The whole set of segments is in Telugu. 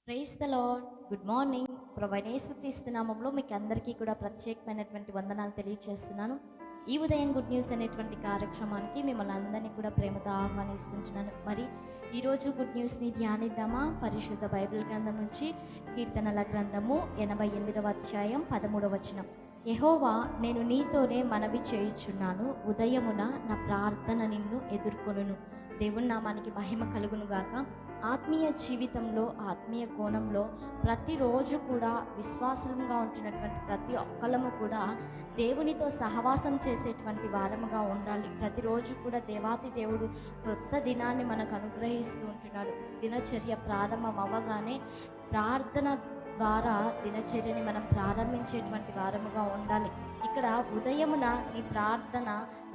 Praise the lord. Good morning. ప్రభువైన యేసుక్రీస్తు నామములో మీకు అందరికీ కూడా ప్రత్యేకమైనటువంటి వందనాలు తెలియజేస్తున్నాను. ఈ ఉదయం గుడ్ న్యూస్ అనేటువంటి కార్యక్రమానికి మిమ్మల్ని అందరినీ కూడా ప్రేమతో ఆహ్వానిస్తుంటున్నాను. మరి ఈరోజు గుడ్ న్యూస్ని ధ్యానిద్దామా? పరిశుద్ధ బైబిల్ గ్రంథం నుంచి కీర్తనల గ్రంథము 88వ అధ్యాయం 13వ వచనం. యెహోవా, నేను నీతోనే మనవి చేయుచున్నాను, ఉదయమున నా ప్రార్థన నిన్ను ఎదుర్కొనును. దేవుని నామానికి మహిమ కలుగును గాక. ఆత్మీయ జీవితంలో, ఆత్మీయ కోణంలో ప్రతిరోజు కూడా విశ్వాసంగా ఉంటున్నటువంటి ప్రతి ఒక్కళ్ళము కూడా దేవునితో సహవాసం చేసేటువంటి వారముగా ఉండాలి. ప్రతిరోజు కూడా దేవాతి దేవుడు క్రొత్త దినాన్ని మనకు అనుగ్రహిస్తూ ఉంటున్నాడు. దినచర్య ప్రారంభం అవ్వగానే ప్రార్థన ద్వారా దినచర్యని మనం ప్రారంభించేటువంటి వారముగా ఉండాలి. ఇక్కడ ఉదయమున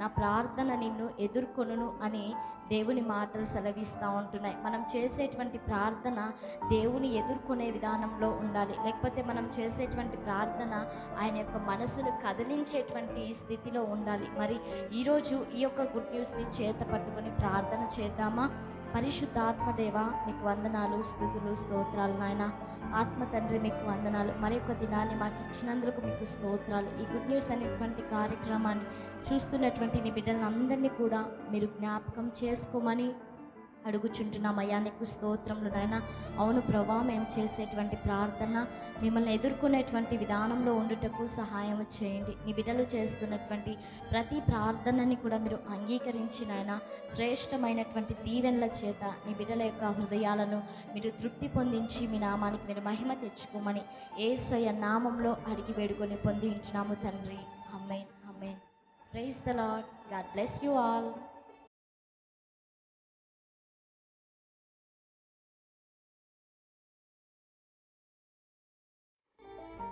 నా ప్రార్థన నిన్ను ఎదుర్కొనును అని దేవుని మాటలు సెలవిస్తూ ఉంటున్నాయి. మనం చేసేటువంటి ప్రార్థన దేవుని ఎదుర్కొనే విధానంలో ఉండాలి. లేకపోతే మనం చేసేటువంటి ప్రార్థన ఆయన యొక్క మనసును కదిలించేటువంటి స్థితిలో ఉండాలి. మరి ఈరోజు ఈ యొక్క గుడ్ న్యూస్ని చేత పట్టుకొని ప్రార్థన చేద్దామా? పరిశుద్ధాత్మదేవ, మీకు వందనాలు, స్తుతులు, స్తోత్రాలు నాయన. ఆత్మ తండ్రి, మీకు వందనాలు. మరొక దినాన్ని మాకు ఇచ్చినందుకు మీకు స్తోత్రాలు. ఈ గుడ్ న్యూస్ అనేటువంటి కార్యక్రమాన్ని చూస్తున్నటువంటి నీ బిడ్డలందరినీ కూడా మీరు జ్ఞాపకం చేసుకోమని అడుగుచుంటున్నాం. అయ్యా, నీకు స్తోత్రములు నాయన. అవును ప్రభా, మేము చేసేటువంటి ప్రార్థన మిమ్మల్ని ఎదుర్కొనేటువంటి విధానంలో ఉండుటకు సహాయం చేయండి. నీ బిడ్డలు చేస్తున్నటువంటి ప్రతి ప్రార్థనని కూడా మీరు అంగీకరించి నాయన, శ్రేష్టమైనటువంటి దీవెనల చేత నీ బిడ్డల యొక్క హృదయాలను మీరు తృప్తి పొందించి మీ నామానికి మీరు మహిమ తెచ్చుకోమని యేసయ్య నామంలో అడిగి వేడుకొని పొంది ఉంటున్నాము తండ్రి. Amen, amen. Praise the Lord. God bless you all.